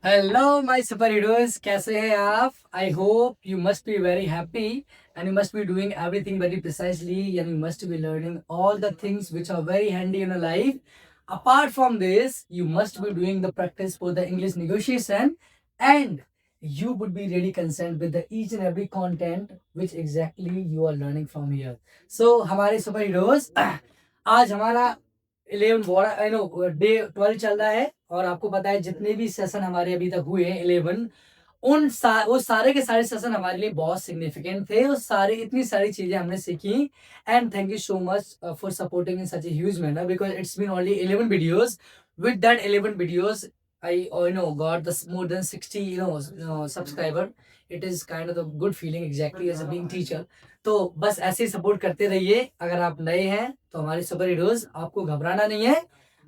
Hello my super heroes, कैसे हैं आप? I hope you must be very happy and you must be doing everything very precisely and you must be learning all the things which are very handy in your life. Apart from this, you must be doing the practice for the English negotiation and you would be really concerned with the each and every content which exactly you are learning from here. So हमारे super heroes, आज हमारा 12 चल रहा है और आपको पता है जितने भी सेशन हमारे अभी तक हुए हैं 11, वो सारे के सारे सेशन हमारे लिए बहुत सिग्निफिकेंट थे और सारे इतनी सारी चीजें हमने सीखी। And thank you so much for supporting in such a huge manner because it's been only 11 videos. With that 11 videos I got this more than 60 subscriber. It is kind of a good feeling exactly as a being teacher. तो बस ऐसे ही support करते रहिए. अगर आप नए हैं तो हमारे सुपर हीरोज, आपको घबराना नहीं है.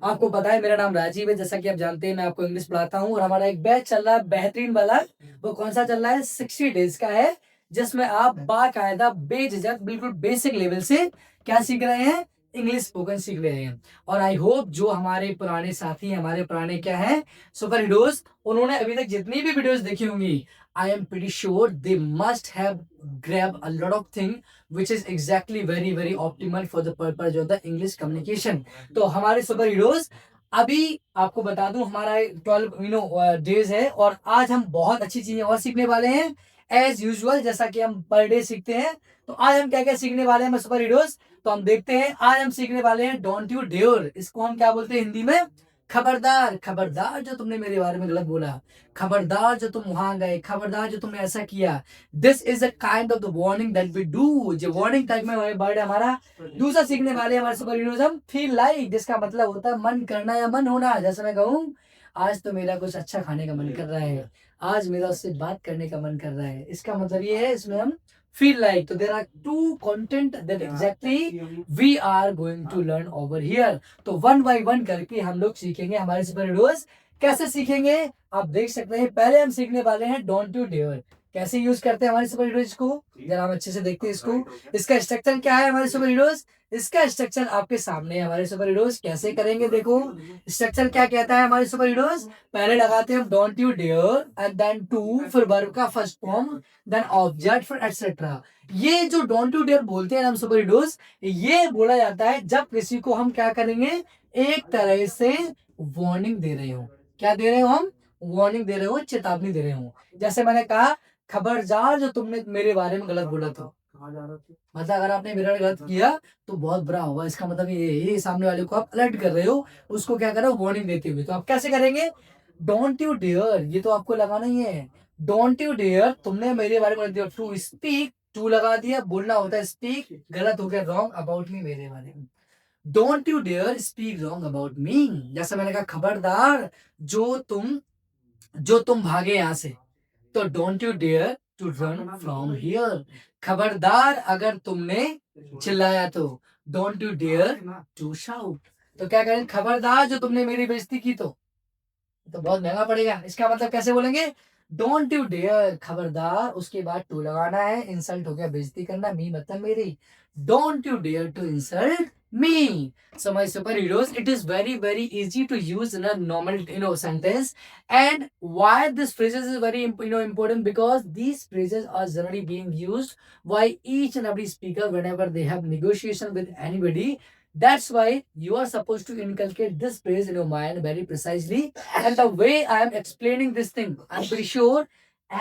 आपको पता है मेरा नाम राजीव है, जैसा कि आप जानते हैं मैं आपको इंग्लिश पढ़ाता हूँ और हमारा एक बैच चल रहा है बेहतरीन वाला. वो कौन सा चल रहा है? 60 डेज का है, जिसमें आप बाकायदा बेझिझक बिल्कुल बेसिक लेवल से क्या सीख रहे हैं? इंग्लिश स्पोकन सीख रहे हैं. और आई होप जो हमारे पुराने साथी, हमारे पुराने क्या है, सुपर हीरोज, उन्होंने अभी तक जितनी भी वीडियोस देखी होंगी, I am pretty sure they must have grab a lot of thing which is exactly very very optimal for the purpose of the English communication. तो हमारे सुपर हीरोज, अभी आपको बता दूं हमारा 12 डेज है और आज हम बहुत अच्छी चीजें और सीखने वाले हैं एज यूजुअल, जैसा कि हम पर डे सीखते हैं. तो आज हम क्या क्या सीखने वाले हैं सुपर हीरोज, तो हम देखते हैं. आज हम सीखने वाले हैं डोंट यू डेयर. इसको हम क्या बोलते हैं हिंदी में? खबरदार. खबरदार जो तुमने मेरे बारे में गलत बोला, खबरदार जो तुम वहां गए, खबरदार जो तुमने ऐसा किया. This is a kind of the warning that we do. जो वार्निंग टाइप में वर्ड है हमारा. दूसरा सीखने वाले हमारे सुपर हीरोज हम फील लाइक, जिसका मतलब होता है मन करना या मन होना. जैसे मैं कहूँ आज तो मेरा कुछ अच्छा खाने का मन कर रहा है, आज मेरा उससे बात करने का मन कर रहा है, इसका मतलब ये है. इसमें हम feel like. So there are two content that exactly we are going to learn over here. तो वन बाय वन करके हम लोग सीखेंगे. हमारे सुपर हीरोज कैसे सीखेंगे आप देख सकते हैं. पहले हम सीखने वाले हैं डोंट यू डेयर. कैसे यूज करते हैं हमारे सुपर हीरोज को, जरा हम अच्छे से देखते हैं इसको. इसका स्ट्रक्चर क्या है हमारे सुपर हीरोज? इसका स्ट्रक्चर आपके सामने है. हमारे सुपर हीरोज कैसे करेंगे, देखो स्ट्रक्चर क्या कहता है हमारे सुपर हीरोज. पहले लगाते हैं हम don't you dare and then to, फिर वर्ब का फर्स्ट फॉर्म, देन ऑब्जेक्ट, फिर एटसेट्रा. ये जो डोंट यू डेयर बोलते हैं हम सुपर हीरोज, ये बोला जाता है जब किसी को हम क्या करेंगे, एक तरह से वार्निंग दे रहे हो. क्या दे रहे हो हम? वार्निंग दे रहे हो, चेतावनी दे रहे हो. जैसे मैंने कहा खबरदार जो तुमने मेरे बारे में गलत बोला, तो मतलब अगर आपने मेरा गलत किया तो बहुत बुरा होगा. इसका मतलब ये सामने वाले को आप अलर्ट कर रहे हो, उसको क्या कर रहे हो, वार्निंग देते हुए. तो आप कैसे करेंगे? डोंट यू डेयर, ये तो आपको लगाना ही है. डोंट यू डेयर, तुमने मेरे बारे में गलत दिया. टू स्पीक, टू लगा दिया, बोलना होता है स्पीक, गलत हो गया रॉन्ग अबाउट मी, मेरे बारे में. Don't you dare speak wrong about me. जैसे मैंने कहा खबरदार जो तुम भागे यहां से, तो don't you dare to run from here. खबरदार अगर तुमने चिल्लाया तो don't you dare to shout. तो क्या करें, खबरदार जो तुमने मेरी बेइज्जती की, तो बहुत महंगा पड़ेगा. इसका मतलब कैसे बोलेंगे? डोंट यू डेयर, खबरदार, उसके बाद टू लगाना है. इंसल्ट हो गया, बेइज्जती करना, मी मतलब मेरी. Don't you dare to insult me. So my superheroes, it is very very easy to use in a normal sentence. And why this phrases is very important, because these phrases are generally being used by each and every speaker whenever they have negotiation with anybody. That's why you are supposed to inculcate this phrase in your mind very precisely. And the way I am explaining this thing, I'm pretty sure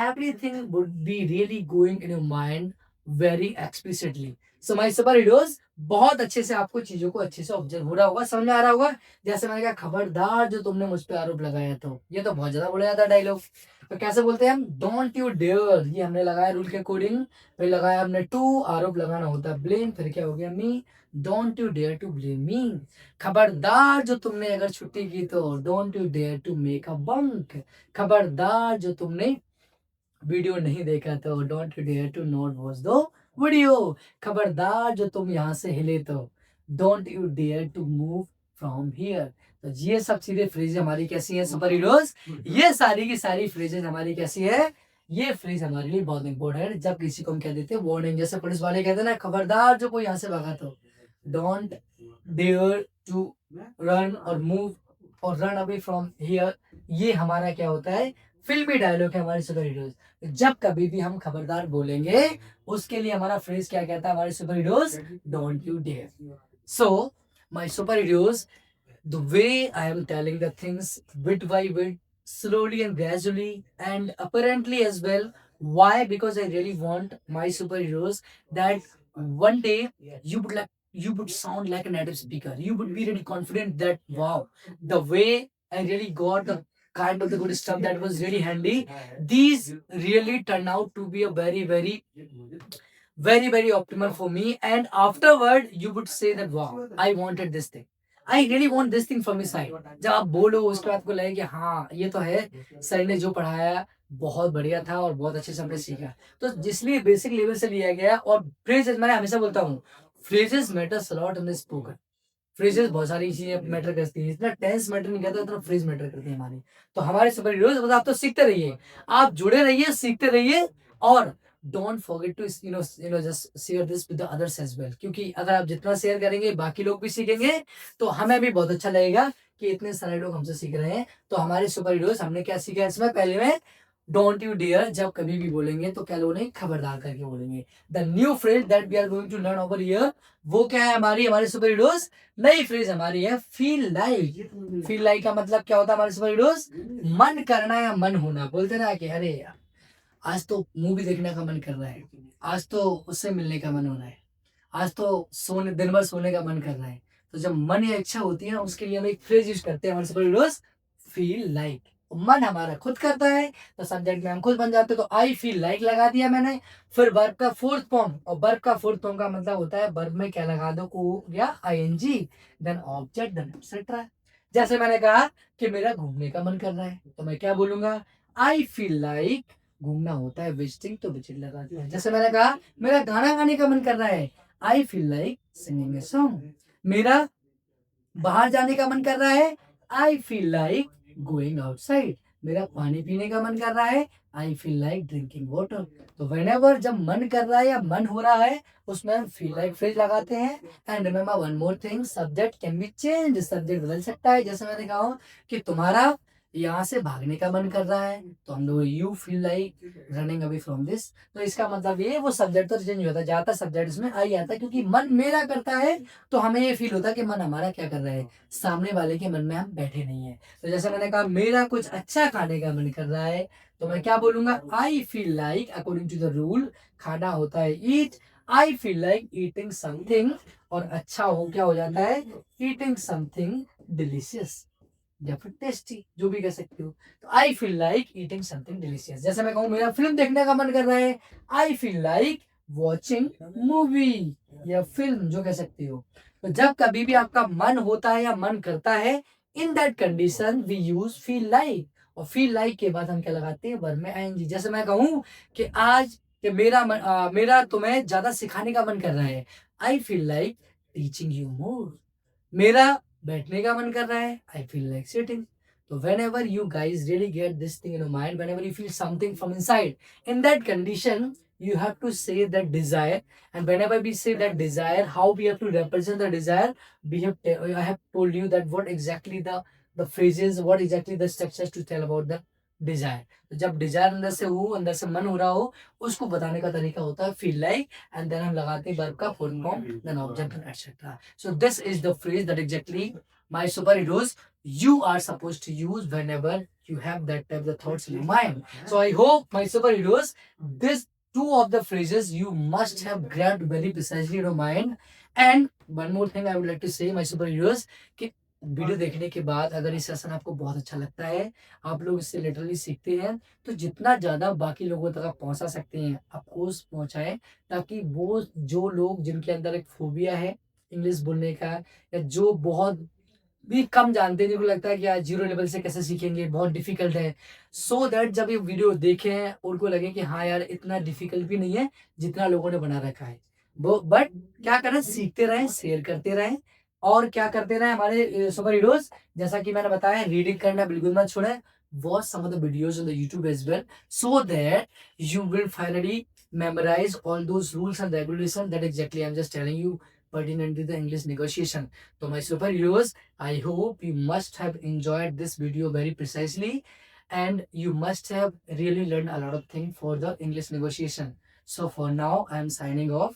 everything would be really going in your mind very explicitly. So my superheroes, बहुत अच्छे से आपको चीजों को अच्छे से observe हो रहा होगा, समझ में आ रहा होगा. जैसे मैंने कहा खबरदार जो तुमने मुझ पे आरोप लगाया, तो ये तो बहुत ज्यादा बोला जाता है डायलॉग. तो कैसे बोलते हैं हम? डोंट यू डेयर, ये हमने लगाया रूल के अकॉर्डिंग. फिर लगाया हमने टू, आरोप लगाना होता है ब्लेम, फिर क्या हो गया me. Don't you dare to blame me. खबरदार जो तुमने अगर छुट्टी की तो don't you dare to make a bunk. खबरदार जो तुमने वीडियो नहीं देखा तो don't you dare to not watch दो वीडियो. खबरदार जो तुम यहाँ से हिले तो don't you dare to move from here. तो ये सब चीजें फ्रेज हमारी कैसी है सुपर हीरोज? ये सारी की सारी फ्रेजेस हमारी कैसी है? ये फ्रेज हमारे लिए बहुत इंपॉर्टेंट है. जब किसी को हम कह देते हैं वार्निंग, जैसे पुलिस वाले कहते हैं ना, खबरदार जो कोई यहाँ से भागा तो डोंट डेयर टू रन और मूव और रन अवे फ्रॉम हियर, ये हमारा क्या होता है, फिल्मी डायलॉग है हमारे सुपर हीरोज। जब कभी भी हम खबरदार बोलेंगे, उसके लिए हमारा फ्रेज क्या कहता है हमारे super heroes, don't you dare. So my super heroes, the way I am telling the things bit by bit, slowly and gradually, and apparently as well. Why? Because I really want my superheroes that one day you would sound like a native speaker. You would be really confident that wow, the way I really got the kind of the good stuff that was really handy. These really turned out to be a very optimal for me, and afterward you would say that wow, I wanted this thing, I really want this thing from his side। जब आप बोलो उसके बाद आपको लगे कि हाँ ये तो है, सर ने जो पढ़ाया बहुत बढ़िया था और बहुत अच्छे से हमने सीखा। तो जिसलिए बेसिक लेवल से लिया गया, और फ्रेजेस मैंने हमेशा बोलता हूँ, phrases matters a lot in the spoken. Phrases बहुत सारी चीजें मैटर करती हैं, इतना टेंस मैटर नहीं करता, इतना फ्रेज मैटर करती है हमारी। तो हमारे सुपर हीरोज, मतलब आप तो सीखते रहिए, आप जुड़े रहिए, सीखते रहिए, और don't forget to just share this with the others as well, क्योंकि अगर आप जितना शेयर करेंगे बाकी लोग भी सीखेंगे, तो हमें भी बहुत अच्छा लगेगा कि इतने सारे लोग हमसे सीख रहे हैं। तो हमारे सुपर हीरोज, हमने क्या सीखा है इसमें, पहले में डोंट यू डियर, जब कभी भी बोलेंगे तो क्या लोग नहीं, खबरदार करके बोलेंगे। The new phrase that we are going to learn over here, वो क्या है हमारी, हमारे सुपर हीरोज नई फ्रेज हमारी है, फील लाइक। फील लाइक का मतलब क्या होता है हमारे सुपर हीरोज, मन करना या मन होना। बोलते ना कि अरे यार आज तो मूवी देखने का मन कर रहा है, आज तो उससे मिलने का मन हो रहा है, आज तो सोने दिन भर सोने का मन कर रहा है। तो जब मन या इच्छा होती है ना, उसके लिए हम एक फ्रेज यूज करते हैं हमारे सुपर हीरोज, फील लाइक। मन हमारा खुद करता है, तो सब्जेक्ट में हम खुद बन जाते हैं, तो आई फील लाइक लगा दिया मैंने। फिर वर्ब का फोर्थ फॉर्म, और वर्ब का फोर्थ फॉर्म का मतलब होता है वर्ब में क्या लगा दो, ओ या ING, then object, then etcetera. जैसे मैंने कहा कि मेरा घूमने का मन कर रहा है, तो मैं क्या बोलूंगा, आई फील लाइक, घूमना होता है विजिटिंग, तो विजिट लगा दिया। जैसे मैंने कहा मेरा गाना गाने का मन कर रहा है, आई feel like singing a song. मेरा बाहर जाने का मन कर रहा है, आई फील लाइक गोइंग आउटसाइड। मेरा पानी पीने का मन कर रहा है, आई फील लाइक ड्रिंकिंग वाटर। तो व्हेनेवर जब मन कर रहा है या मन हो रहा है, उसमें हम फील लाइक फ्रेज लगाते हैं। And remember one more thing, subject can be change, subject बदल सकता है। जैसे मैंने कहा कि तुम्हारा यहाँ से भागने का मन कर रहा है, तो हम लोग you feel like running away from this. तो इसका मतलब ये, वो सब्जेक्ट तो चेंज होता है, ज्यादातर सब्जेक्ट इसमें आ ही आता है, क्योंकि मन मेरा करता है तो हमें ये फील होता है कि मन हमारा क्या कर रहा है, सामने वाले के मन में हम बैठे नहीं है। तो जैसे मैंने कहा मेरा कुछ अच्छा खाने का मन कर रहा है, तो मैं क्या बोलूंगा, I feel like, according to the rule खाना होता है eat, I feel like eating something, और अच्छा हो क्या हो जाता है, ईटिंग समथिंग डिलीशियस या फिर टेस्टी, जो भी कह सकते हो। तो आई feel like eating something delicious. जैसे मैं कहूँ मेरा फिल्म देखने का मन कर रहा है, आई फील लाइक वॉचिंग मूवी या फिल्म, जो कह सकते हो। तो जब कभी भी आपका मन होता है या मन करता है, in that condition we use feel like, और फील लाइक के बाद हम क्या लगाते हैं, वर्ब में आईएनजी। जैसे मैं कहूँ कि आज कि मेरा तुम्हें ज्यादा सिखाने का मन कर रहा है, आई feel like teaching you more. मेरा बैठने का मन कर रहा है, आई फील लाइक सिटिंग। तो when ever you guys really get this thing in your mind, when ever you feel something from inside, in that condition you have to say that desire. And whenever we say that desire, how we have to represent the desire, I have told you that what exactly the phrases, what exactly the structures to tell about the desire. तो जब Dzire अंदर से हो, अंदर से मन हो रहा हो, उसको बताने का तरीका होता है फील लाइक, एंड देन हम लगाते हैं वर्ब का full form, then object and etcetera. So this is the phrase that exactly my super heroes you are supposed to use whenever you have that type of thoughts in your mind. So I hope my superheroes, this two of the phrases you must have grabbed very precisely in your mind. And one more thing I would like to say, my superheroes, कि video देखने के बाद अगर ये session आपको बहुत अच्छा लगता है, आप लोग इससे लिटरली सीखते हैं, तो जितना ज़्यादा बाकी लोगों तक आप पहुंचा सकते हैं, अफकोर्स पहुंचाएं, ताकि वो जो लोग जिनके अंदर एक फोबिया है इंग्लिश बोलने का, या जो बहुत भी कम जानते हैं, जिनको लगता है कि यार जीरो लेवल से कैसे सीखेंगे, बहुत डिफिकल्ट है, सो दैट जब ये वीडियो देखें उनको लगे कि हाँ यार इतना डिफिकल्ट भी नहीं है जितना लोगों ने बना रखा है। वो बट क्या करें, सीखते रहें, शेयर करते रहें, और क्या करते रहें हमारे सुपर हीरोज, जैसा कि मैंने बताया रीडिंग करना बिल्कुल मत छोड़ें, watch some of the videos on the YouTube as well, so that you will finally memorize all those rules and regulations that exactly I'm just telling you pertinent to the English negotiation. So my superheroes, I hope you must have enjoyed this video very precisely, and you must have really learned a lot of things for the English negotiation. So for now, I am signing off.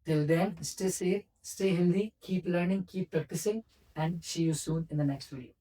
Till then, stay safe, stay healthy, keep learning, keep practicing, and see you soon in the next video.